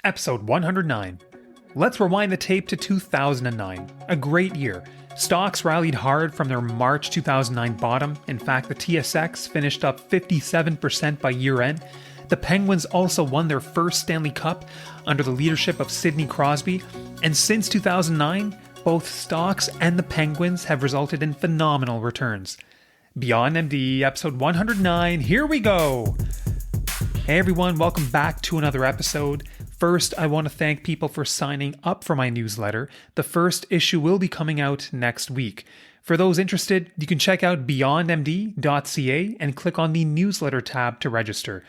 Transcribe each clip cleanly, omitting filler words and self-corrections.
Episode 109. Let's rewind the tape to 2009. A great year. Stocks rallied hard from their March 2009 bottom. In fact, the TSX finished up 57% by year end. The Penguins also won their first Stanley Cup under the leadership of Sidney Crosby. And since 2009, both stocks and the Penguins have resulted in phenomenal returns. Beyond MD, episode 109, here we go! Hey everyone, welcome back to another episode. First, I want to thank people for signing up for my newsletter. The first issue will be coming out next week. For those interested, you can check out beyondmd.ca and click on the newsletter tab to register.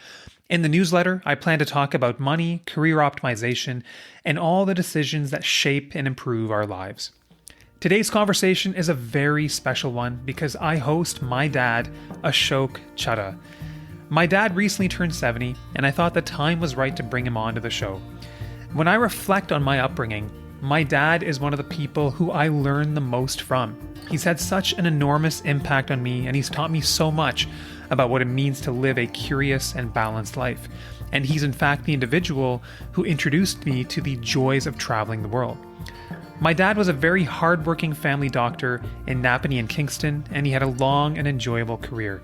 In the newsletter, I plan to talk about money, career optimization, and all the decisions that shape and improve our lives. Today's conversation is a very special one because I host my dad, Ashok Chadha. My dad recently turned 70, and I thought the time was right to bring him onto the show. When I reflect on my upbringing, my dad is one of the people who I learned the most from. He's had such an enormous impact on me, and he's taught me so much about what it means to live a curious and balanced life. And he's in fact the individual who introduced me to the joys of traveling the world. My dad was a very hardworking family doctor in Napanee and Kingston, and he had a long and enjoyable career.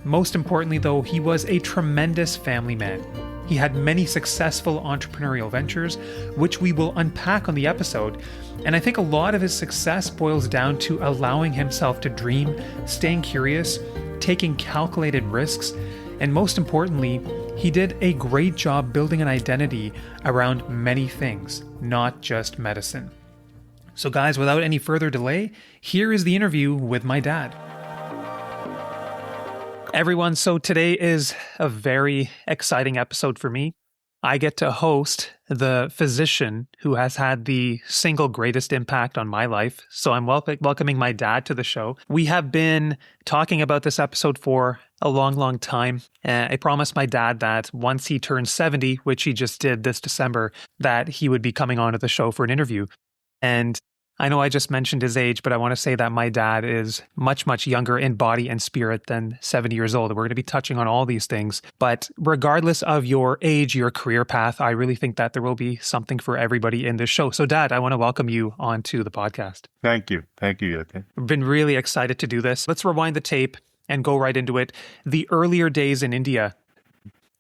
Most importantly, though, he was a tremendous family man. He had many successful entrepreneurial ventures, which we will unpack on the episode, and I think a lot of his success boils down to allowing himself to dream, staying curious, taking calculated risks, and most importantly, he did a great job building an identity around many things, not just medicine. So guys, without any further delay, here is the interview with my dad. Everyone, so today is a very exciting episode for me. I get to host the physician who has had the single greatest impact on my life. So I'm welcoming my dad to the show. We have been talking about this episode for a long, long time. I promised my dad that once he turns 70, which he just did this December, that he would be coming onto the show for an interview. And I know I just mentioned his age, but I want to say that my dad is much, much younger in body and spirit than 70 years old. We're going to be touching on all these things. But regardless of your age, your career path, I really think that there will be something for everybody in this show. So Dad, I want to welcome you onto the podcast. Thank you. Thank you, Yate. I've been really excited to do this. Let's rewind the tape and go right into it. The earlier days in India.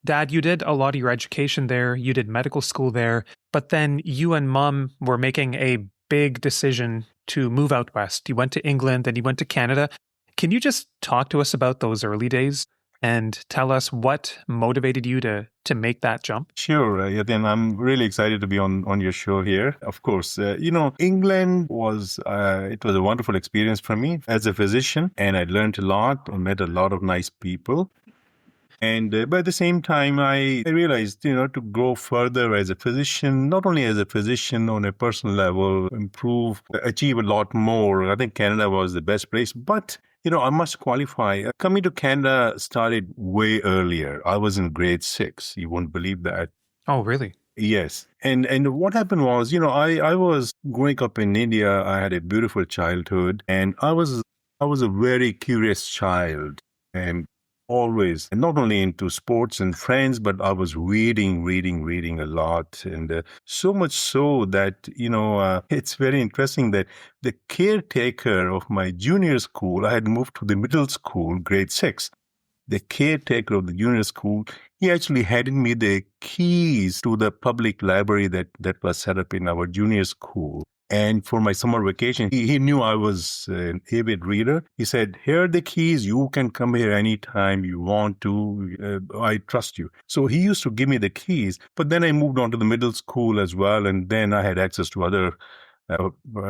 Dad, you did a lot of your education there. You did medical school there. But then you and Mom were making a big decision to move out west. You went to England, then you went to Canada. Can you just talk to us about those early days and tell us what motivated you to make that jump? Sure, Yatin. I'm really excited to be on your show here. Of course, England was it was a wonderful experience for me as a physician, and I learned a lot and met a lot of nice people. And but at the same time, I realized, to go further as a physician, not only as a physician on a personal level, improve, achieve a lot more. I think Canada was the best place. But, I must qualify. Coming to Canada started way earlier. I was in grade 6. You won't believe that. Oh, really? Yes. And what happened was, I was growing up in India. I had a beautiful childhood, and I was a very curious child. And always, and not only into sports and friends, but I was reading a lot. And so much so that, it's very interesting that the caretaker of my junior school, I had moved to the middle school, grade 6. The caretaker of the junior school, he actually handed me the keys to the public library that was set up in our junior school. And for my summer vacation, he knew I was an avid reader. He said, here are the keys. You can come here anytime you want to. I trust you. So he used to give me the keys. But then I moved on to the middle school as well. And then I had access to other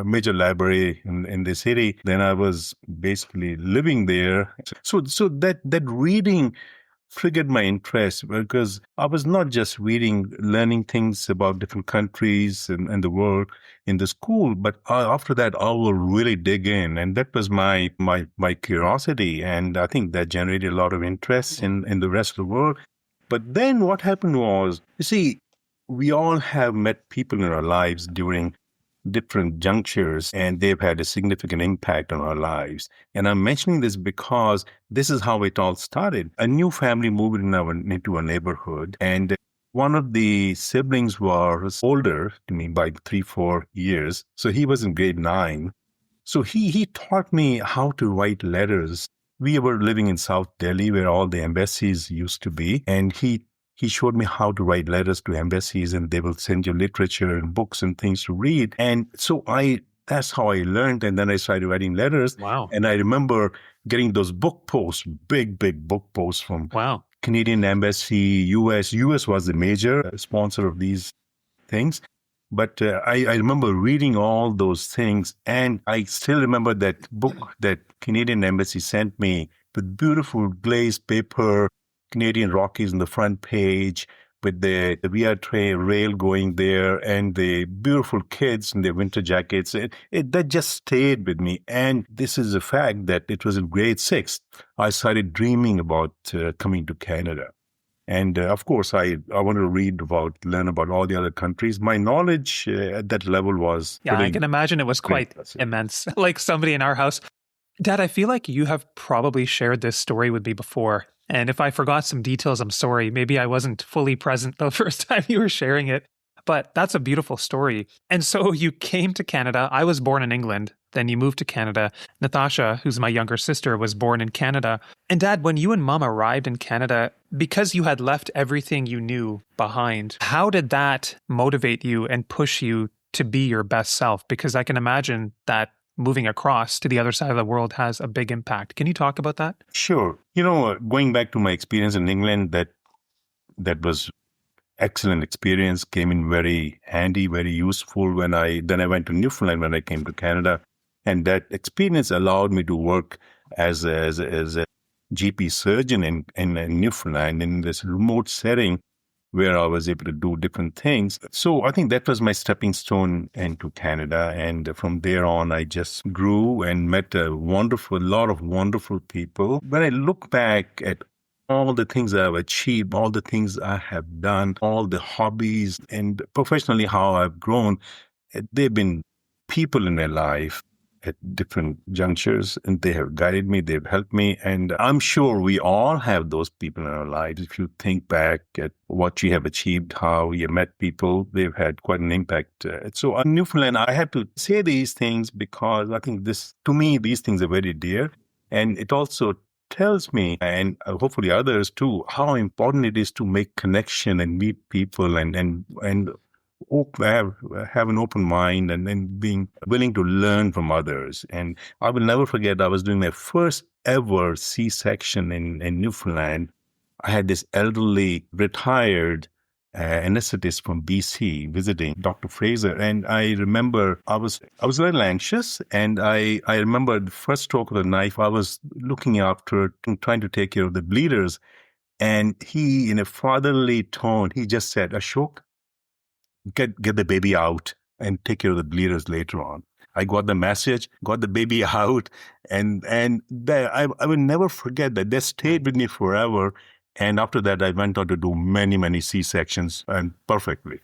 major library in the city. Then I was basically living there. So that reading triggered my interest because I was not just learning things about different countries and the world in the school, but after that, I will really dig in. And that was my curiosity. And I think that generated a lot of interest in the rest of the world. But then what happened was, you see, we all have met people in our lives during different junctures, and they've had a significant impact on our lives. And I'm mentioning this because this is how it all started. A new family moved into our neighborhood, and one of the siblings was older to me by 3, 4 years. So he was in grade 9. So he taught me how to write letters. We were living in South Delhi where all the embassies used to be. And he showed me how to write letters to embassies, and they will send you literature and books and things to read. And so that's how I learned. And then I started writing letters. Wow. And I remember getting those book posts, big book posts from Wow. Canadian Embassy, US. US was the major sponsor of these things. But I remember reading all those things, and I still remember that book that Canadian Embassy sent me with beautiful glazed paper, Canadian Rockies on the front page, with the VR train rail going there, and the beautiful kids in their winter jackets. That just stayed with me. And this is a fact that it was in grade 6. I started dreaming about coming to Canada. And of course, I wanted to learn about all the other countries. My knowledge at that level was... Yeah, I can imagine it was quite immense. Like somebody in our house. Dad, I feel like you have probably shared this story with me before. And if I forgot some details, I'm sorry. Maybe I wasn't fully present the first time you were sharing it. But that's a beautiful story. And so you came to Canada. I was born in England. Then you moved to Canada. Natasha, who's my younger sister, was born in Canada. And Dad, when you and Mom arrived in Canada, because you had left everything you knew behind, how did that motivate you and push you to be your best self? Because I can imagine that moving across to the other side of the world has a big impact. Can you talk about that? Sure. Going back to my experience in England, that was excellent experience, came in very handy, very useful then I went to Newfoundland when I came to Canada. And that experience allowed me to work as a GP surgeon in Newfoundland in this remote setting where I was able to do different things. So I think that was my stepping stone into Canada. And from there on, I just grew and met a lot of wonderful people. When I look back at all the things I've achieved, all the things I have done, all the hobbies, and professionally how I've grown, they've been people in my life at different junctures, and they have guided me, they've helped me. And I'm sure we all have those people in our lives. If you think back at what you have achieved, how you met people, they've had quite an impact. So in Newfoundland, I have to say these things because I think to me, these things are very dear. And it also tells me, and hopefully others too, how important it is to make connection and meet people and have an open mind and being willing to learn from others. And I will never forget, I was doing my first ever C-section in Newfoundland. I had this elderly retired anesthetist from BC visiting Dr. Fraser. And I remember I was a little anxious, and I remember the first stroke of the knife, I was looking after, trying to take care of the bleeders. And he, in a fatherly tone, he just said, "Ashok, get the baby out and take care of the bleeders later on." I got the message, got the baby out, and I will never forget that. That stayed with me forever. And after that, I went on to do many, many C-sections, and perfectly.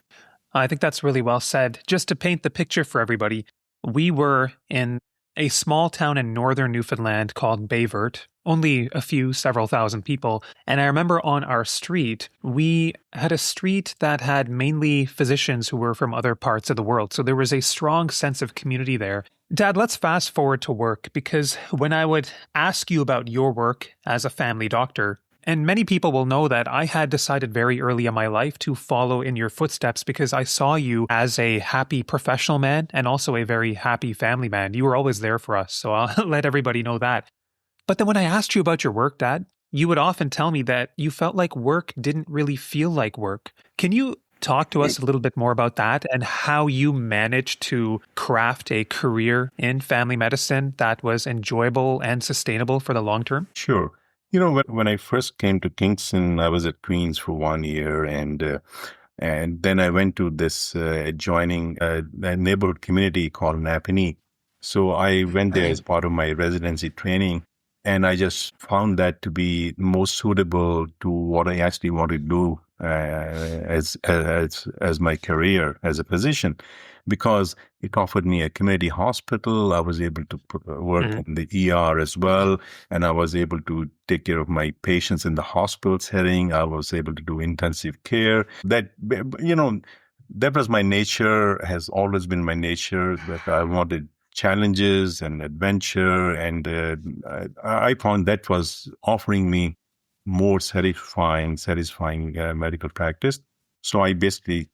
I think that's really well said. Just to paint the picture for everybody, we were in a small town in northern Newfoundland called Bayvert, only several thousand people. And I remember on our street, we had a street that had mainly physicians who were from other parts of the world. So there was a strong sense of community there. Dad, let's fast forward to work, because when I would ask you about your work as a family doctor, and many people will know that I had decided very early in my life to follow in your footsteps because I saw you as a happy professional man and also a very happy family man. You were always there for us, so I'll let everybody know that. But then when I asked you about your work, Dad, you would often tell me that you felt like work didn't really feel like work. Can you talk to us a little bit more about that and how you managed to craft a career in family medicine that was enjoyable and sustainable for the long term? Sure. When I first came to Kingston, I was at Queen's for 1 year, and then I went to this adjoining neighborhood community called Napanee. So I went there as part of my residency training, and I just found that to be most suitable to what I actually wanted to do as my career as a physician, because it offered me a community hospital. I was able to work Mhm. in the ER as well, and I was able to take care of my patients in the hospital setting. I was able to do intensive care. That was my nature, has always been my nature, that I wanted challenges and adventure. And I found that was offering me more satisfying medical practice. So I basically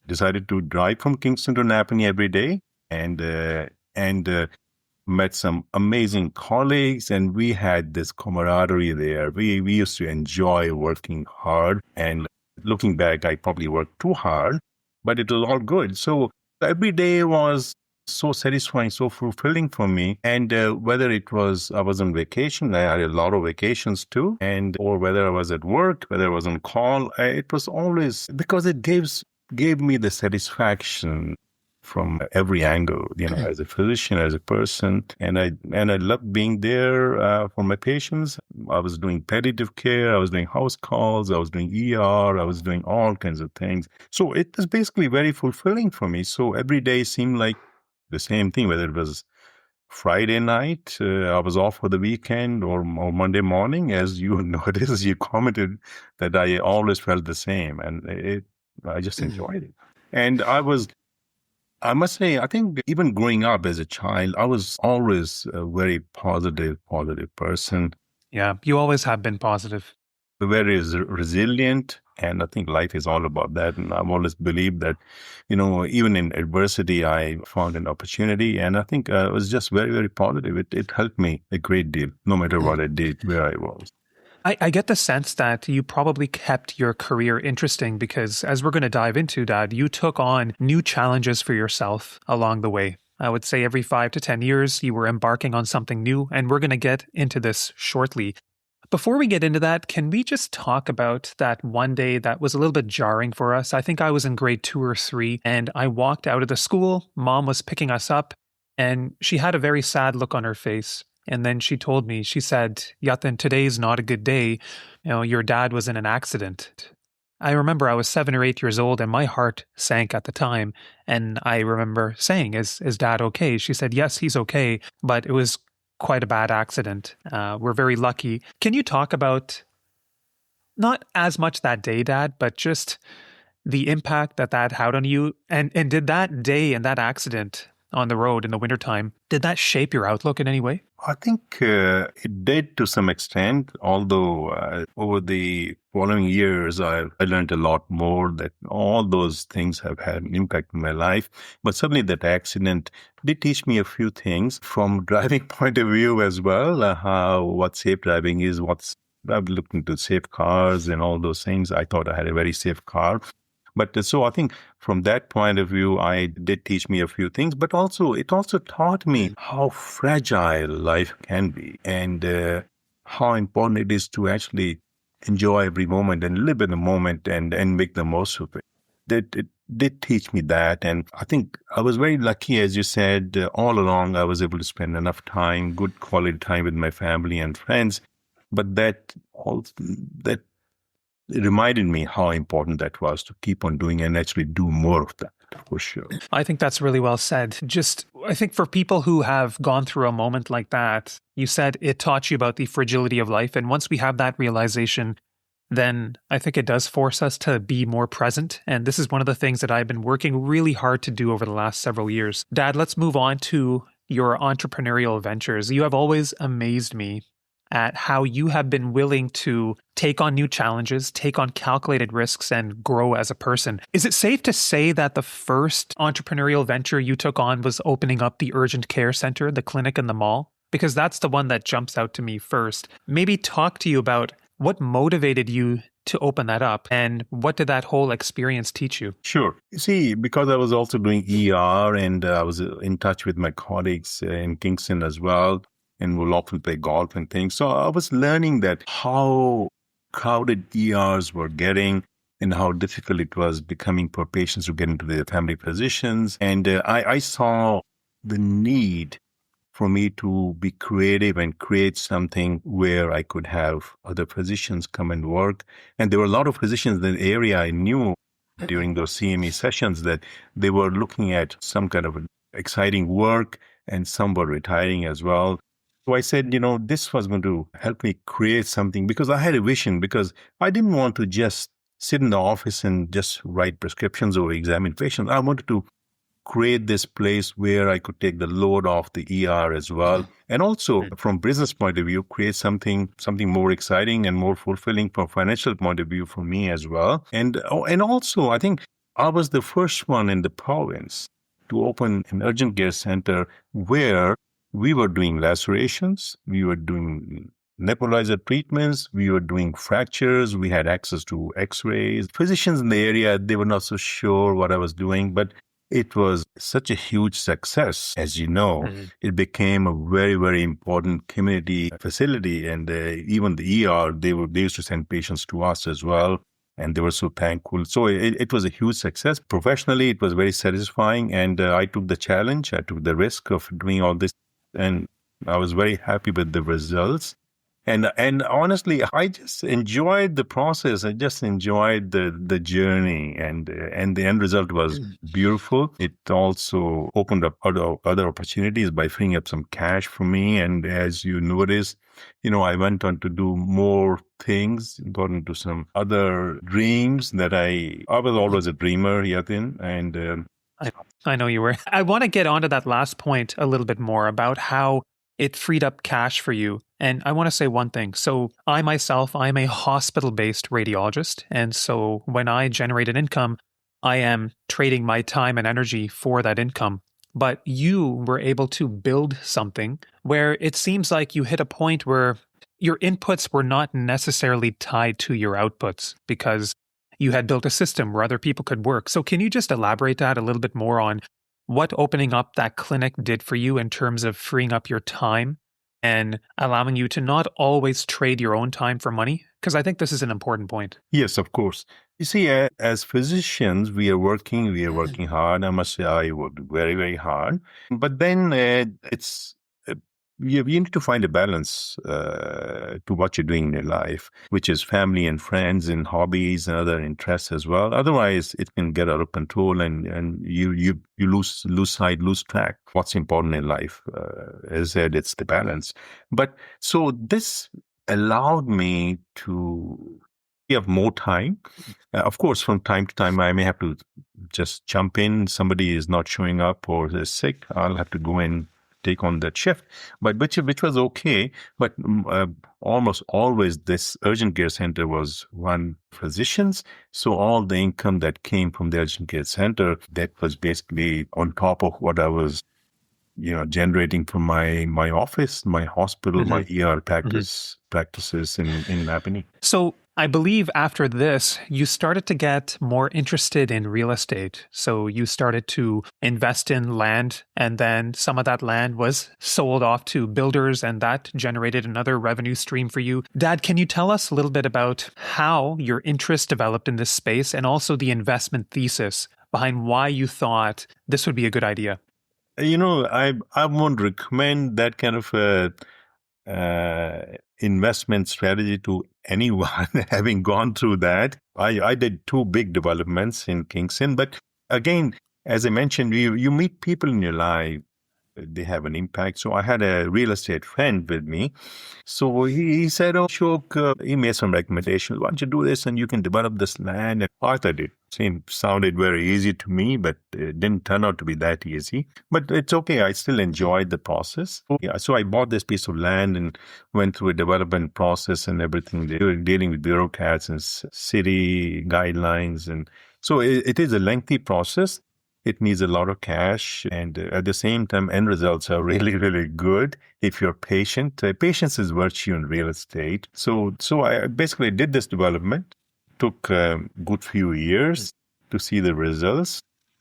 decided to drive from Kingston to Napanee every day, and met some amazing colleagues, and we had this camaraderie there. We used to enjoy working hard, and looking back, I probably worked too hard, but it was all good. So every day was so satisfying, so fulfilling for me. And whether it was I was on vacation, I had a lot of vacations too, and or whether I was at work, whether I was on call, it was always because it gave me the satisfaction from every angle, as a physician, as a person, and I loved being there for my patients. I was doing palliative care, I was doing house calls, I was doing ER, I was doing all kinds of things. So it was basically very fulfilling for me. So every day seemed like the same thing, whether it was Friday night, I was off for the weekend, or Monday morning, as you noticed, you commented that I always felt the same, and I just Mhm. enjoyed it. And I must say, I think even growing up as a child, I was always a very positive person, Yeah, you always have been positive. very resilient. And I think life is all about that. And I've always believed that, even in adversity, I found an opportunity. And I think it was just very positive. It helped me a great deal, no matter what I did, where I was. I get the sense that you probably kept your career interesting because, as we're going to dive into, Dad, you took on new challenges for yourself along the way. I would say every 5 to 10 years, you were embarking on something new, and we're going to get into this shortly. Before we get into that, can we just talk about that one day that was a little bit jarring for us? I think I was in grade 2 or 3, and I walked out of the school. Mom was picking us up, and she had a very sad look on her face. And then she told me, she said, Yatin, today's not a good day. Your dad was in an accident. I remember I was 7 or 8 years old and my heart sank at the time. And I remember saying, is dad okay? She said, yes, he's okay, but it was quite a bad accident. We're very lucky. Can you talk about not as much that day, Dad, but just the impact that had on you? And did that day and that accident on the road in the wintertime, did that shape your outlook in any way? I think it did to some extent, although over the following years, I learned a lot more that all those things have had an impact in my life. But certainly that accident did teach me a few things from driving point of view as well, what safe driving is, I've looked into safe cars and all those things. I thought I had a very safe car. But so I think from that point of view, I did teach me a few things, but it also taught me how fragile life can be, and how important it is to actually enjoy every moment and live in the moment, and make the most of it. That it did teach me that. And I think I was very lucky, as you said, all along, I was able to spend enough time, good quality time with my family and friends. But that it reminded me how important that was to keep on doing and actually do more of that, for sure. I think that's really well said. Just, I think for people who have gone through a moment like that, you said it taught you about the fragility of life. And once we have that realization, then I think it does force us to be more present. And this is one of the things that I've been working really hard to do over the last several years. Dad, let's move on to your entrepreneurial ventures. You have always amazed me at how you have been willing to take on new challenges, take on calculated risks, and grow as a person. Is it safe to say that the first entrepreneurial venture you took on was opening up the urgent care center, the clinic in the mall? Because that's the one that jumps out to me first. Maybe talk to you about what motivated you to open that up, and what did that whole experience teach you? Sure. You see, because I was also doing ER, and I was in touch with my colleagues in Kingston as well, and we'll often play golf and things. So I was learning that how crowded ERs were getting, and how difficult it was becoming for patients to get into their family physicians. And I saw the need for me to be creative and create something where I could have other physicians come and work. And there were a lot of physicians in the area I knew during those CME sessions that they were looking at some kind of exciting work, and some were retiring as well. So I said, this was going to help me create something, because I had a vision, because I didn't want to just sit in the office and just write prescriptions or examine patients. I wanted to create this place where I could take the load off the ER as well. And also from business point of view, create something more exciting and more fulfilling from financial point of view for me as well. And also, I think I was the first one in the province to open an urgent care center where we were doing lacerations, we were doing nebulizer treatments, we were doing fractures, we had access to x-rays. Physicians in the area, they were not so sure what I was doing, but it was such a huge success. As you know, it became a very, very important community facility. And even the ER, they used to send patients to us as well. And they were so thankful. So it was a huge success. Professionally, it was very satisfying. And I took the challenge. I took the risk of doing all this. And I was very happy with the results. And honestly, I just enjoyed the process. I just enjoyed the journey, and the end result was beautiful. It also opened up other opportunities by freeing up some cash for me. And as you notice, I went on to do more things, got into some other dreams that I was always a dreamer, Yatin, and I know you were. I want to get onto that last point a little bit more about how it freed up cash for you. And I want to say one thing. So I myself, I'm a hospital-based radiologist. And so when I generate an income, I am trading my time and energy for that income. But you were able to build something where it seems like you hit a point where your inputs were not necessarily tied to your outputs, because you had built a system where other people could work. So can you just elaborate that a little bit more on what opening up that clinic did for you in terms of freeing up your time and allowing you to not always trade your own time for money? Because I think this is an important point. Yes, of course. You see, as physicians, we are working hard. I must say, I worked very, very hard. But then it's you need to find a balance to what you're doing in your life, which is family and friends and hobbies and other interests as well. Otherwise, it can get out of control, and you lose track what's important in life. As I said, it's the balance. But so this allowed me to have more time. Of course, from time to time, I may have to just jump in. Somebody is not showing up or is sick. I'll have to go in, take on that shift, but which was okay. But almost always this urgent care center was run physicians. So all the income that came from the urgent care center, that was basically on top of what I was, generating from my office, my hospital, my ER practices in Napanee. So I believe after this, you started to get more interested in real estate. So you started to invest in land, and then some of that land was sold off to builders, and that generated another revenue stream for you. Dad, can you tell us a little bit about how your interest developed in this space, and also the investment thesis behind why you thought this would be a good idea? I won't recommend that kind of investment strategy to anyone. Having gone through that, I did 2 big developments in Kingston. But again, as I mentioned, you meet people in your life, they have an impact. So I had a real estate friend with me. So he said, "Oh, Ashok," he made some recommendations. "Why don't you do this and you can develop this land?" And I thought it sounded very easy to me, but it didn't turn out to be that easy. But it's okay. I still enjoyed the process. So I bought this piece of land and went through a development process and everything, dealing with bureaucrats and city guidelines. And so it is a lengthy process. It needs a lot of cash, and at the same time, end results are really, really good if you're patient. Patience is virtue in real estate. So I basically did this development. Took a good few years to see the results.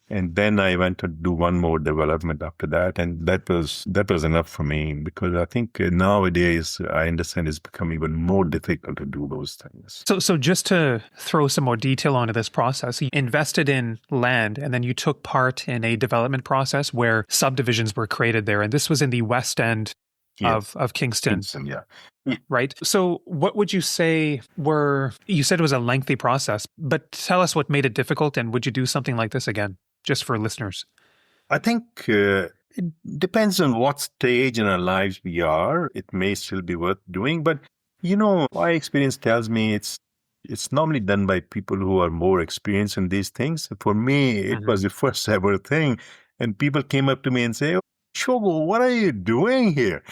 And then I went to do one more development after that, and that was enough for me, because I think nowadays I understand it's become even more difficult to do those things. So just to throw some more detail onto this process, you invested in land and then you took part in a development process where subdivisions were created there. And this was in the West End of Kingston. Kingston, yeah. Right. So what would you say you said it was a lengthy process, but tell us what made it difficult, and would you do something like this again, just for listeners? I think it depends on what stage in our lives we are. It may still be worth doing, but my experience tells me it's normally done by people who are more experienced in these things. For me, it was the first ever thing, and people came up to me and say, "Shogo, what are you doing here?"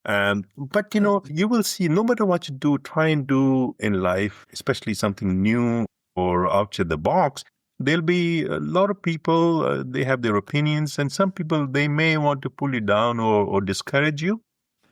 But you will see, no matter what you do, try and do in life, especially something new or outside the box, there'll be a lot of people, they have their opinions, and some people, they may want to pull you down or discourage you.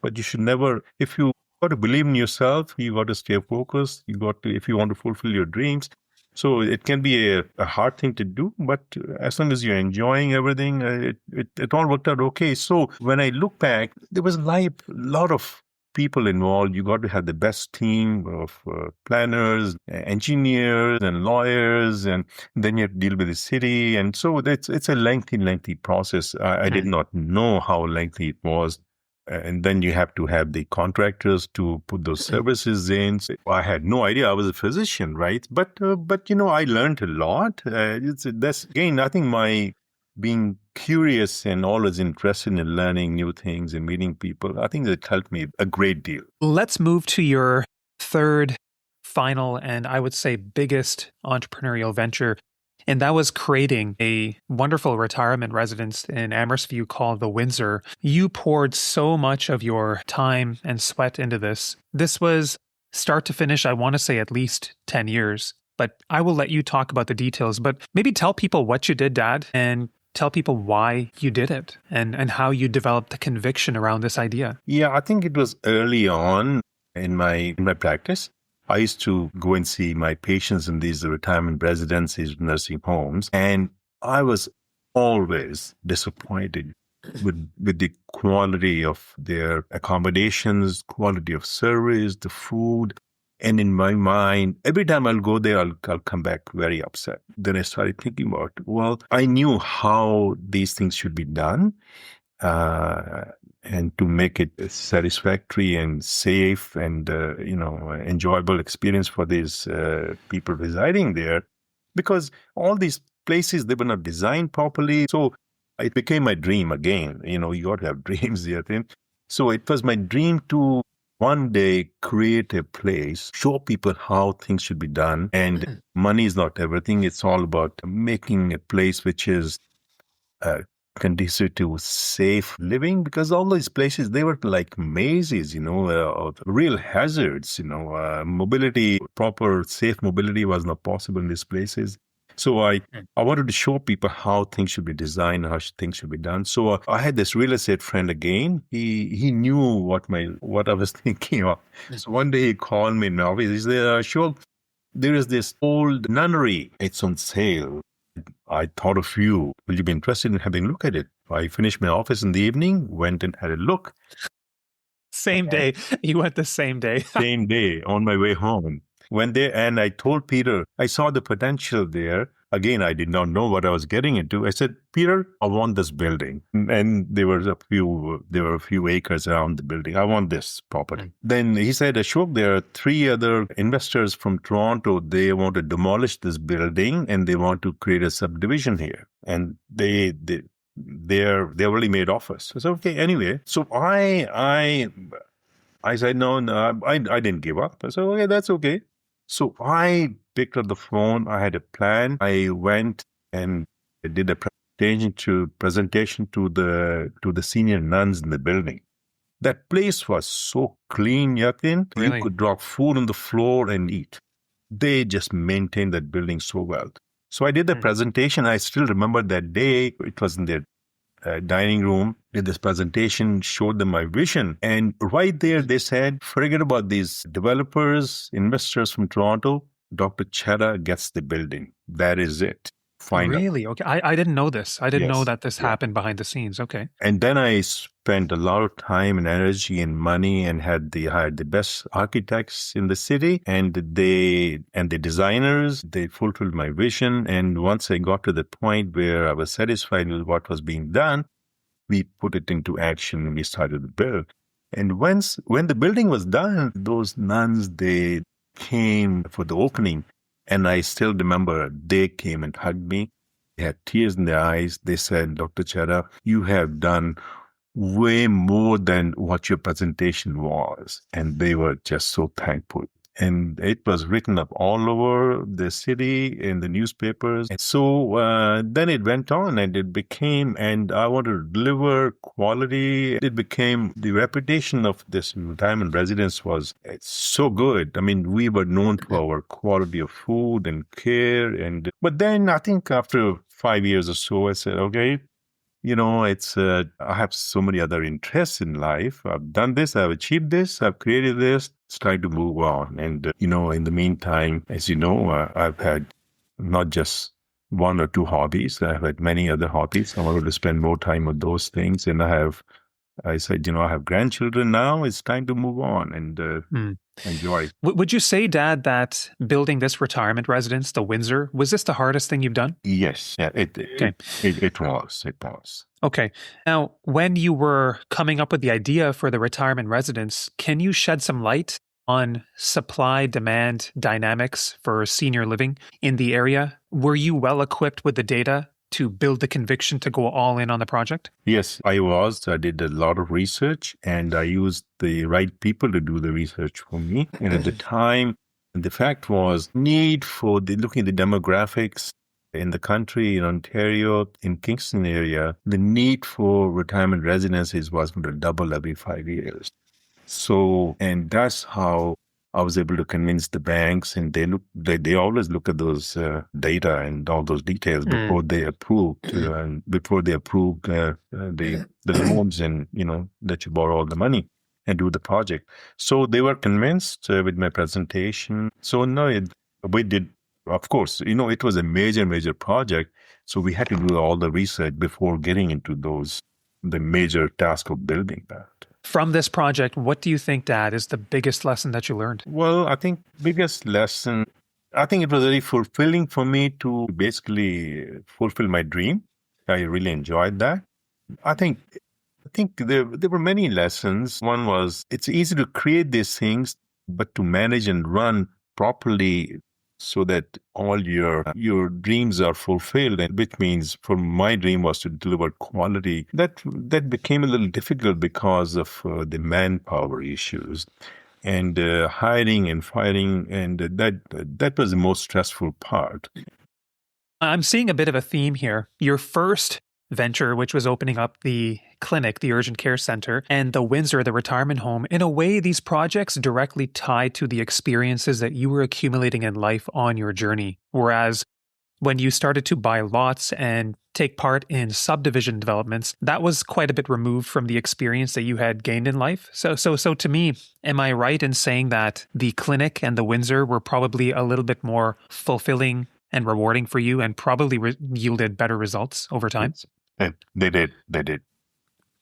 But you should never, if you got to believe in yourself, you got to stay focused, if you want to fulfill your dreams. So it can be a hard thing to do, but as long as you're enjoying everything, it all worked out okay. So when I look back, there was a lot of people involved. You got to have the best team of planners, engineers, and lawyers, and then you have to deal with the city. And so it's a lengthy process. I did not know how lengthy it was. And then you have to have the contractors to put those services in. So I had no idea. I was a physician, right? But I learned a lot. That's again, I think my being curious and always interested in learning new things and meeting people, I think that helped me a great deal. Let's move to your third, final, and I would say biggest entrepreneurial venture. And that was creating a wonderful retirement residence in Amherstview called the Windsor. You poured so much of your time and sweat into this. This was start to finish, I want to say at least 10 years. But I will let you talk about the details. But maybe tell people what you did, Dad, and tell people why you did it and how you developed the conviction around this idea. Yeah, I think it was early on in my practice. I used to go and see my patients in these retirement residencies, nursing homes, and I was always disappointed with the quality of their accommodations, quality of service, the food. And in my mind, every time I'll go there, I'll come back very upset. Then I started thinking about, well, I knew how these things should be done. And to make it a satisfactory and safe and enjoyable experience for these people residing there, because all these places, they were not designed properly. So it became my dream again. You got to have dreams, Yatin. So it was my dream to one day create a place, show people how things should be done. And money is not everything. It's all about making a place which is conducive to safe living, because all these places, they were like mazes, real hazards, mobility, proper safe mobility was not possible in these places. So I wanted to show people how things should be designed, how things should be done. So I had this real estate friend again. He knew what I was thinking of. So one day he called me in my office. He said, Ashok, there is this old nunnery. It's on sale. I thought of you. Will you be interested in having a look at it? I finished my office in the evening, went and had a look. Same day. You went the same day. Same day, on my way home. Went there and I told Peter, I saw the potential there. Again, I did not know what I was getting into. I said, Peter, I want this building. And there were a few acres around the building. I want this property. Then he said, Ashok, there are 3 other investors from Toronto. They want to demolish this building and they want to create a subdivision here. And they already made offers. I said, okay, anyway. So I said, no, I didn't give up. I said, okay, that's okay. So I picked up the phone. I had a plan. I went and did a presentation to the senior nuns in the building. That place was so clean, Yatin. Really? You could drop food on the floor and eat. They just maintained that building so well. So I did the presentation. I still remember that day. It was in their dining room, did this presentation, showed them my vision. And right there, they said, forget about these developers, investors from Toronto. Dr. Chadha gets the building. That is it. find out. Really? Okay. I didn't know this. I didn't know Yes. that this Yeah. happened behind the scenes. Okay. And then I spent a lot of time and energy and money and hired the best architects in the city and the designers. They fulfilled my vision. And once I got to the point where I was satisfied with what was being done, we put it into action and we started to build. And when the building was done, those nuns, they came for the opening. And I still remember they came and hugged me. They had tears in their eyes. They said, Dr. Chadha, you have done way more than what your presentation was. And they were just so thankful. And it was written up all over the city in the newspapers. And so then it went on and it became, and I wanted to deliver quality. It became the reputation of this retirement residence was so good. I mean, we were known for our quality of food and care. But then I think after 5 years or so, I said, okay, I have so many other interests in life. I've done this, I've achieved this, I've created this. It's time to move on. And, in the meantime, as you know, I've had not just one or two hobbies. I've had many other hobbies. I wanted to spend more time on those things. And I said, I have grandchildren now. It's time to move on and enjoy. Would you say, Dad, that building this retirement residence, the Windsor, was this the hardest thing you've done? Yes, yeah, it was. It was. Okay. Now, when you were coming up with the idea for the retirement residence, can you shed some light on supply-demand dynamics for senior living in the area? Were you well equipped with the data to build the conviction to go all in on the project? Yes, I was. I did a lot of research and I used the right people to do the research for me. And at the time, the fact was looking at the demographics in the country, in Ontario, in Kingston area, the need for retirement residences was going to double every 5 years. So, and that's how I was able to convince the banks, and they always look at those data and all those details before they approve, the loans and that you borrow all the money and do the project. So they were convinced with my presentation. So no, we did. Of course, it was a major project. So we had to do all the research before getting into the major task of building that. From this project, what do you think, Dad, is the biggest lesson that you learned? Well, I think biggest lesson, I think it was very fulfilling for me to basically fulfill my dream. I really enjoyed that. I think there were many lessons. One was it's easy to create these things, but to manage and run properly so that all your dreams are fulfilled, and which means for my dream was to deliver quality. That became a little difficult because of the manpower issues and hiring and firing, and that was the most stressful part. I'm seeing a bit of a theme here. Your first venture, which was opening up the clinic, the urgent care center, and the Windsor, the retirement home, in a way, these projects directly tie to the experiences that you were accumulating in life on your journey. Whereas when you started to buy lots and take part in subdivision developments, that was quite a bit removed from the experience that you had gained in life. So to me, am I right in saying that the clinic and the Windsor were probably a little bit more fulfilling and rewarding for you and probably yielded better results over time? They did.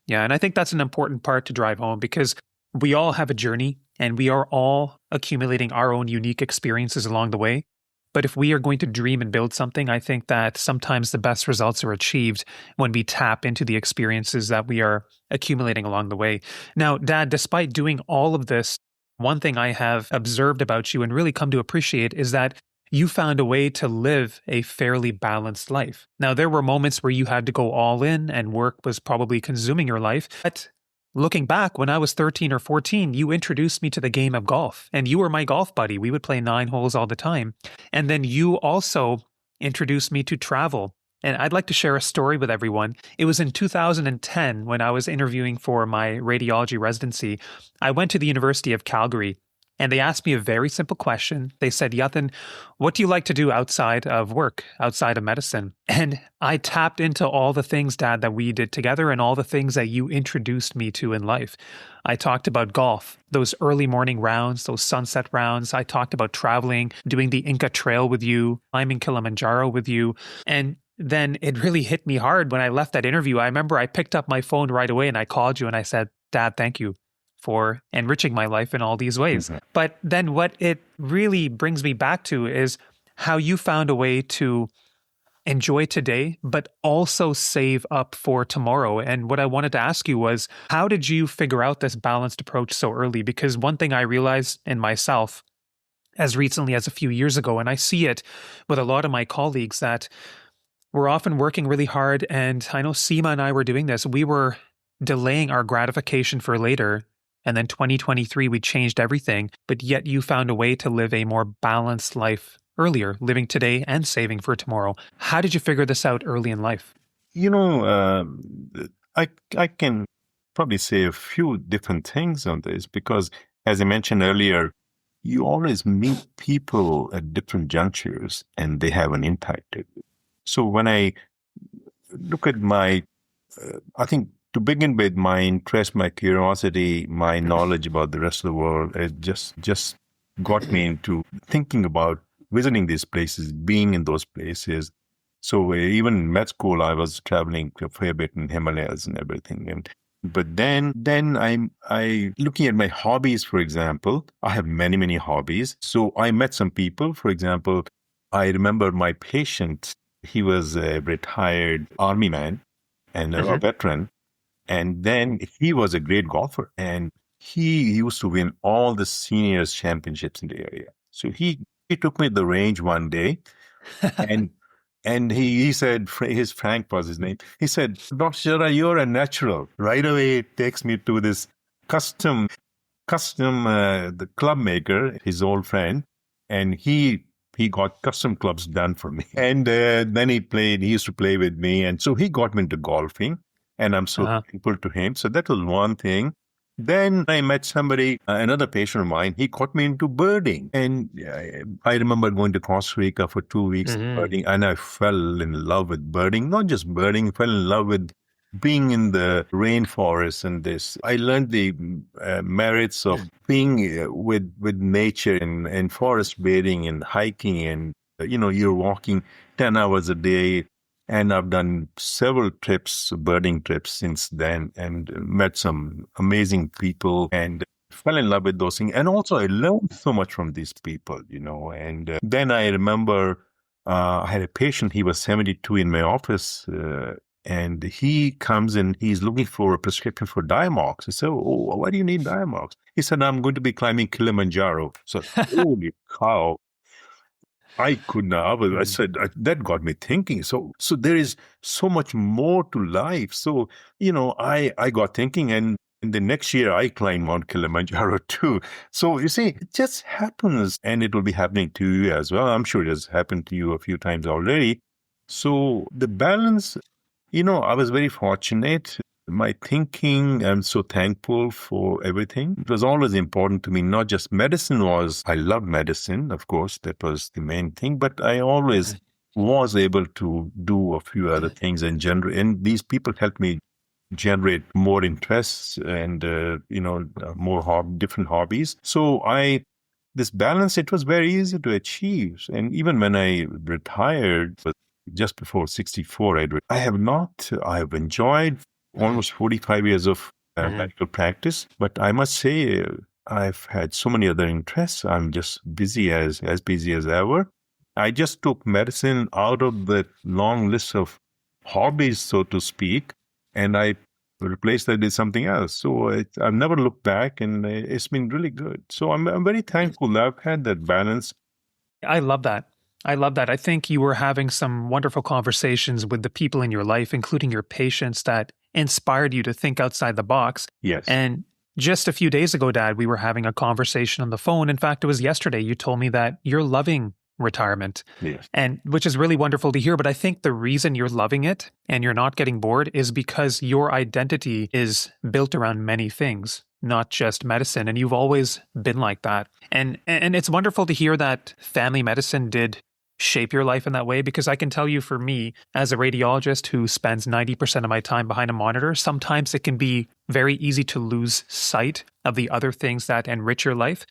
Yeah, and I think that's an important part to drive home because we all have a journey and we are all accumulating our own unique experiences along the way. But if we are going to dream and build something, I think that sometimes the best results are achieved when we tap into the experiences that we are accumulating along the way. Now, Dad, despite doing all of this, one thing I have observed about you and really come to appreciate is that you found a way to live a fairly balanced life. Now, there were moments where you had to go all in and work was probably consuming your life. But looking back, when I was 13 or 14, you introduced me to the game of golf and you were my golf buddy. We would play 9 holes all the time. And then you also introduced me to travel. And I'd like to share a story with everyone. It was in 2010 when I was interviewing for my radiology residency. I went to the University of Calgary. And they asked me a very simple question. They said, Yathin, what do you like to do outside of work, outside of medicine? And I tapped into all the things, Dad, that we did together and all the things that you introduced me to in life. I talked about golf, those early morning rounds, those sunset rounds. I talked about traveling, doing the Inca Trail with you, climbing Kilimanjaro with you. And then it really hit me hard when I left that interview. I remember I picked up my phone right away and I called you and I said, Dad, thank you for enriching my life in all these ways. Mm-hmm. But then what it really brings me back to is how you found a way to enjoy today, but also save up for tomorrow. And what I wanted to ask you was, how did you figure out this balanced approach so early? Because one thing I realized in myself as recently as a few years ago, and I see it with a lot of my colleagues, that we're often working really hard. And I know Seema and I were doing this. We were delaying our gratification for later. And then 2023, we changed everything. But yet you found a way to live a more balanced life earlier, living today and saving for tomorrow. How did you figure this out early in life? I can probably say a few different things on this because, as I mentioned earlier, you always meet people at different junctures and they have an impact. So when I look at I think to begin with, my interest, my curiosity, my knowledge about the rest of the world, it just got me into thinking about visiting these places, being in those places. So even in med school, I was traveling a fair bit in Himalayas and everything. But then I looking at my hobbies, for example, I have many hobbies. So I met some people. For example, I remember my patient. He was a retired army man and a veteran. And then he was a great golfer and he used to win all the seniors championships in the area. So he took me to the range one day and he said, Frank was his name. He said, Dr. Chadha, you're a natural. Right away, it takes me to this custom, the club maker, his old friend. And he got custom clubs done for me. And then he used to play with me. And so he got me into golfing. And I'm so thankful to him. So that was one thing. Then I met somebody, another patient of mine, he got me into birding. And I remember going to Costa Rica for 2 weeks birding, and I fell in love with birding. Not just birding, fell in love with being in the rainforest and this. I learned the merits of being with nature and forest bathing and hiking. And, you're walking 10 hours a day. And I've done several birding trips since then and met some amazing people and fell in love with those things. And also I learned so much from these people, And then I remember I had a patient, he was 72 in my office and he comes in, he's looking for a prescription for Diamox. I said, oh, why do you need Diamox? He said, I'm going to be climbing Kilimanjaro. So, holy cow. I could not. I said, that got me thinking. So there is so much more to life. So, I got thinking, and in the next year, I climbed Mount Kilimanjaro too. So you see, it just happens, and it will be happening to you as well. I'm sure it has happened to you a few times already. So the balance, I was very fortunate. My thinking, I'm so thankful for everything. It was always important to me, not just medicine I love medicine, of course, that was the main thing, but I always was able to do a few other things and these people helped me generate more interests and, different hobbies. So this balance, it was very easy to achieve. And even when I retired, just before 64, I have enjoyed almost 45 years of medical practice. But I must say, I've had so many other interests. I'm just busy as busy as ever. I just took medicine out of the long list of hobbies, so to speak, and I replaced that with something else. So I've never looked back, and it's been really good. So I'm very thankful that I've had that balance. I love that. I think you were having some wonderful conversations with the people in your life, including your patients, that inspired you to think outside the box. Yes. And just a few days ago, Dad, we were having a conversation on the phone. In fact, it was yesterday. You told me that you're loving retirement. Yes. And which is really wonderful to hear. But I think the reason you're loving it and you're not getting bored is because your identity is built around many things, not just medicine. And you've always been like that. And it's wonderful to hear that family medicine did shape your life in that way, because I can tell you, for me, as a radiologist who spends 90% of my time behind a monitor, sometimes it can be very easy to lose sight of the other things that enrich your life.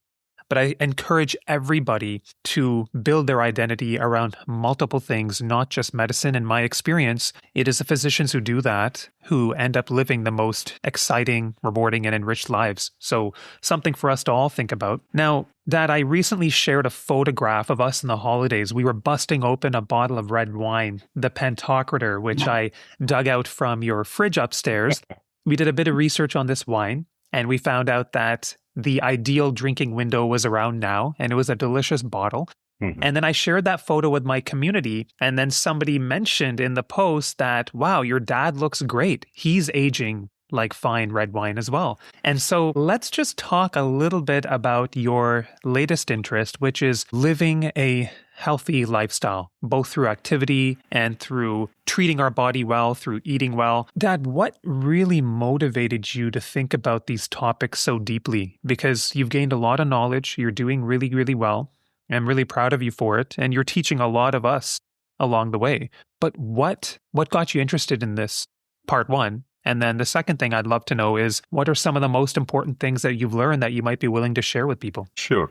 But I encourage everybody to build their identity around multiple things, not just medicine. In my experience, it is the physicians who do that who end up living the most exciting, rewarding, and enriched lives. So something for us to all think about. Now, Dad, I recently shared a photograph of us in the holidays. We were busting open a bottle of red wine, the Pantocrator, which I dug out from your fridge upstairs. We did a bit of research on this wine, and we found out that the ideal drinking window was around now, and it was a delicious bottle. Mm-hmm. And then I shared that photo with my community, and then somebody mentioned in the post that, wow, your dad looks great. He's aging like fine red wine as well. And so let's just talk a little bit about your latest interest, which is living a healthy lifestyle, both through activity and through treating our body well, through eating well. Dad, what really motivated you to think about these topics so deeply? Because you've gained a lot of knowledge, you're doing really, really well. I'm really proud of you for it, and you're teaching a lot of us along the way. But what got you interested in this, part one? And then the second thing I'd love to know is, what are some of the most important things that you've learned that you might be willing to share with people? Sure.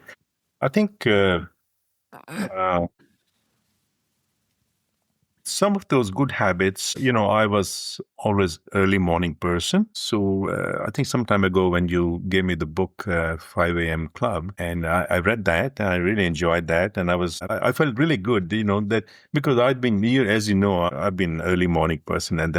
I think some of those good habits, I was always early morning person. So I think some time ago when you gave me the book 5 a.m. Club, and I read that, and I really enjoyed that. And I felt really good, that because I've been, as you know, I've been an early morning person, and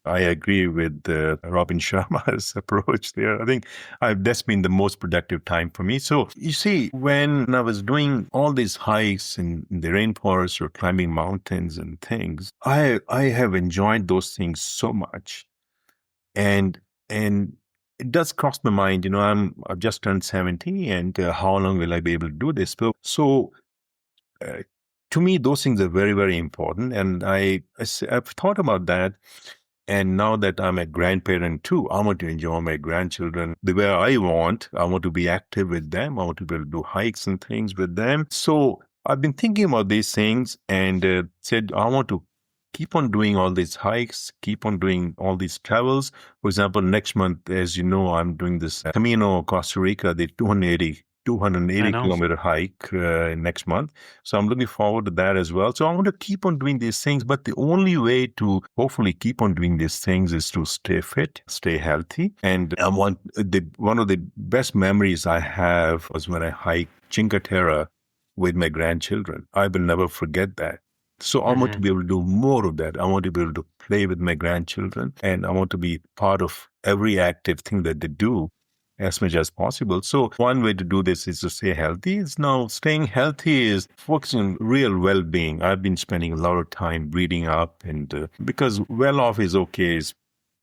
I agree with Robin Sharma's approach there. I think that's been the most productive time for me. So you see, when I was doing all these hikes in the rainforest or climbing mountains and things, I have enjoyed those things so much. And it does cross my mind, I've just turned 70, and how long will I be able to do this? So to me, those things are very, very important. And I've thought about that. And now that I'm a grandparent too, I want to enjoy my grandchildren the way I want. I want to be active with them. I want to be able to do hikes and things with them. So I've been thinking about these things and said, I want to keep on doing all these hikes, keep on doing all these travels. For example, next month, as you know, I'm doing this Camino Costa Rica, the 280 kilometer hike next month. So I'm looking forward to that as well. So I want to keep on doing these things, but the only way to hopefully keep on doing these things is to stay fit, stay healthy. And one of the best memories I have was when I hiked Cinque Terre with my grandchildren. I will never forget that. So I want to be able to do more of that. I want to be able to play with my grandchildren, and I want to be part of every active thing that they do as much as possible. So one way to do this is to stay healthy. Now staying healthy is focusing on real well-being. I've been spending a lot of time reading up, and because well-off is okay,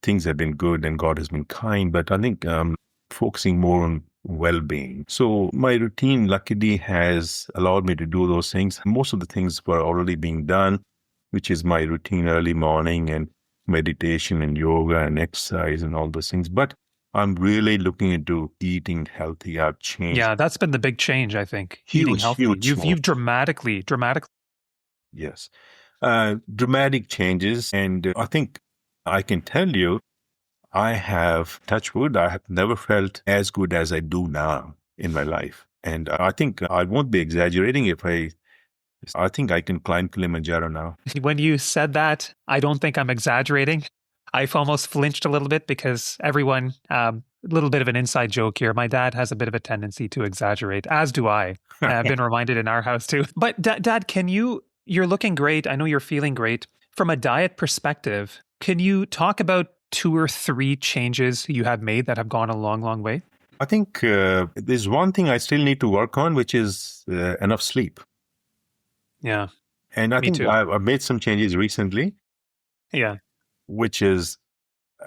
things have been good and God has been kind, but I think focusing more on well-being. So my routine luckily has allowed me to do those things. Most of the things were already being done, which is my routine early morning and meditation and yoga and exercise and all those things. But I'm really looking into eating healthy. I've changed. Yeah, that's been the big change, I think. Huge, eating healthy. huge. You've dramatically. Yes. Dramatic changes. And I think I can tell you, I have, touch wood, I have never felt as good as I do now in my life. And I think I won't be exaggerating if I think I can climb Kilimanjaro now. When you said that, I don't think I'm exaggerating. I've almost flinched a little bit because everyone, a little bit of an inside joke here. My dad has a bit of a tendency to exaggerate, as do I. I've been reminded in our house too. But Dad, you're looking great. I know you're feeling great. From a diet perspective, can you talk about 2 or 3 changes you have made that have gone a long, long way? I think there's one thing I still need to work on, which is enough sleep. Yeah. And I think I've made some changes recently. Yeah. Which is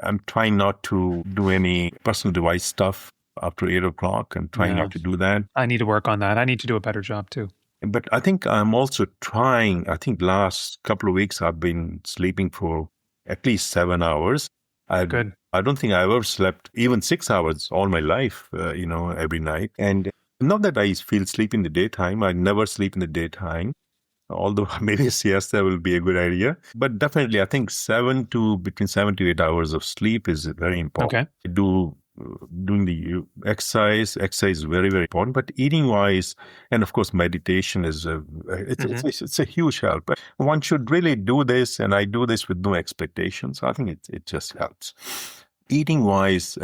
I'm trying not to do any personal device stuff after 8 o'clock. I'm trying not to do that. I need to work on that. I need to do a better job too. But I think I'm also trying, I think last couple of weeks I've been sleeping for at least 7 hours. Good. I don't think I ever slept even 6 hours all my life, every night. And not that I feel sleep in the daytime. I never sleep in the daytime. Although maybe a siesta will be a good idea. But definitely, I think between 7 to 8 hours of sleep is very important. Okay. I do doing the exercise is very, very important. But eating wise, and of course, meditation is it's a huge help. One should really do this, and I do this with no expectations. I think it just helps. Eating wise,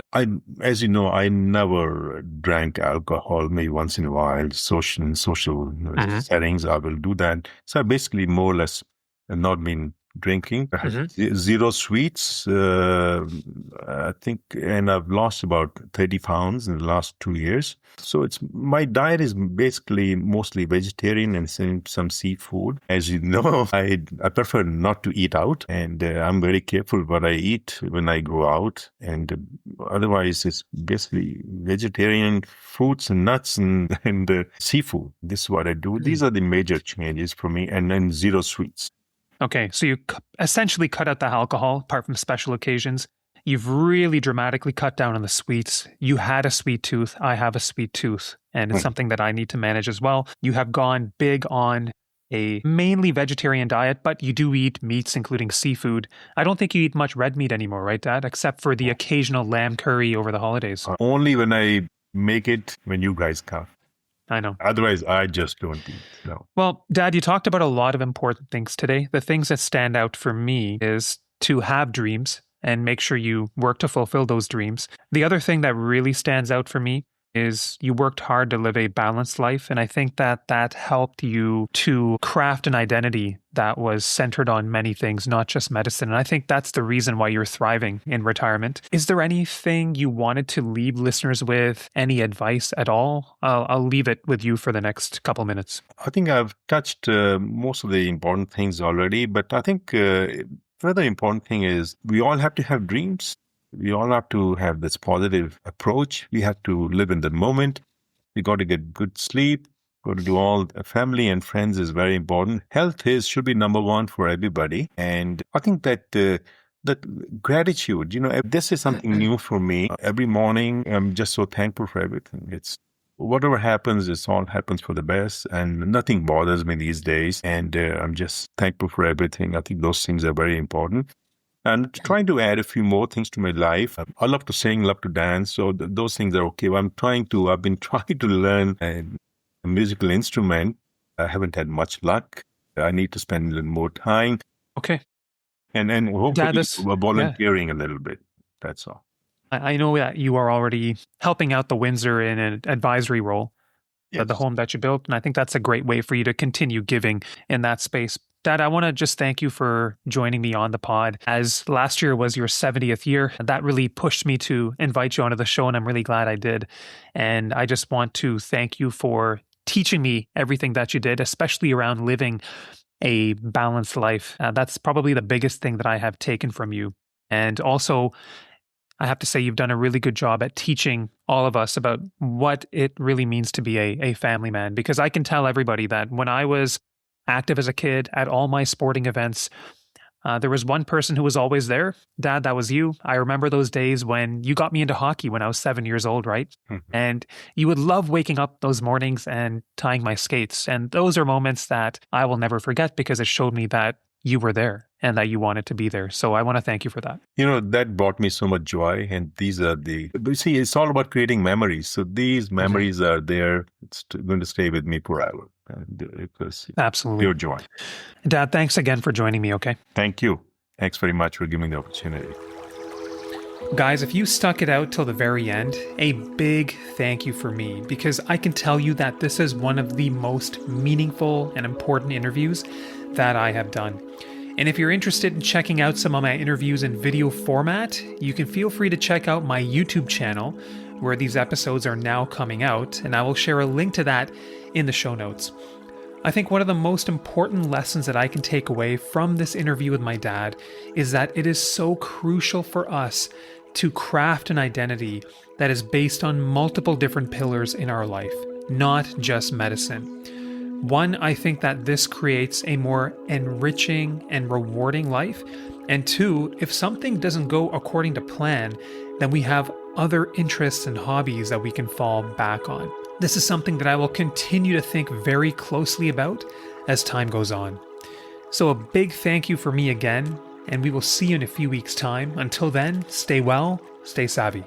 as you know, I never drank alcohol. Maybe once in a while, in social settings, I will do that. So I basically more or less have not been drinking. I had zero sweets, I think, and I've lost about 30 pounds in the last 2 years. So my diet is basically mostly vegetarian and some seafood. As you know, I prefer not to eat out, and I'm very careful what I eat when I go out. And otherwise, it's basically vegetarian fruits and nuts and seafood. This is what I do. These are the major changes for me, and then zero sweets. Okay, so you essentially cut out the alcohol, apart from special occasions. You've really dramatically cut down on the sweets. You had a sweet tooth. I have a sweet tooth, and it's something that I need to manage as well. You have gone big on a mainly vegetarian diet, but you do eat meats, including seafood. I don't think you eat much red meat anymore, right, Dad? Except for the occasional lamb curry over the holidays. Only when I make it when you guys come. I know. Otherwise, I just don't eat. No. Well, Dad, you talked about a lot of important things today. The things that stand out for me is to have dreams and make sure you work to fulfill those dreams. The other thing that really stands out for me is you worked hard to live a balanced life. And I think that helped you to craft an identity that was centered on many things, not just medicine. And I think that's the reason why you're thriving in retirement. Is there anything you wanted to leave listeners with? Any advice at all? I'll leave it with you for the next couple minutes. I think I've touched most of the important things already, but I think further important thing is we all have to have dreams. We all have to have this positive approach. We have to live in the moment. We got to get good sleep. Got to do all family and friends is very important. Health should be number one for everybody. And I think that that gratitude, this is something new for me. Every morning, I'm just so thankful for everything. It's whatever happens, it all happens for the best, and nothing bothers me these days. And I'm just thankful for everything. I think those things are very important. And trying to add a few more things to my life. I love to sing, love to dance. So those things are okay. I've been trying to learn a musical instrument. I haven't had much luck. I need to spend a little more time. Okay. And hopefully volunteering a little bit. That's all. I know that you are already helping out the Windsor in an advisory role, the home that you built. And I think that's a great way for you to continue giving in that space. Dad, I want to just thank you for joining me on the pod. As last year was your 70th year, that really pushed me to invite you onto the show, and I'm really glad I did. And I just want to thank you for teaching me everything that you did, especially around living a balanced life. That's probably the biggest thing that I have taken from you. And also, I have to say you've done a really good job at teaching all of us about what it really means to be a family man. Because I can tell everybody that when I was active as a kid at all my sporting events, there was one person who was always there. Dad, that was you. I remember those days when you got me into hockey when I was 7 years old, right? Mm-hmm. And you would love waking up those mornings and tying my skates. And those are moments that I will never forget because it showed me that you were there and that you wanted to be there. So I want to thank you for that. That brought me so much joy. And these are it's all about creating memories. So these memories are there. It's going to stay with me forever. Because absolutely. Pure joy. Dad, thanks again for joining me, okay? Thank you. Thanks very much for giving me the opportunity. Guys, if you stuck it out till the very end, a big thank you for me, because I can tell you that this is one of the most meaningful and important interviews that I have done. And if you're interested in checking out some of my interviews in video format, you can feel free to check out my YouTube channel, where these episodes are now coming out, and I will share a link to that in the show notes. I think one of the most important lessons that I can take away from this interview with my dad is that it is so crucial for us to craft an identity that is based on multiple different pillars in our life, not just medicine. One, I think that this creates a more enriching and rewarding life. And two, if something doesn't go according to plan, then we have other interests and hobbies that we can fall back on. This is something that I will continue to think very closely about as time goes on. So a big thank you for me again, and we will see you in a few weeks' time. Until then, stay well, stay savvy.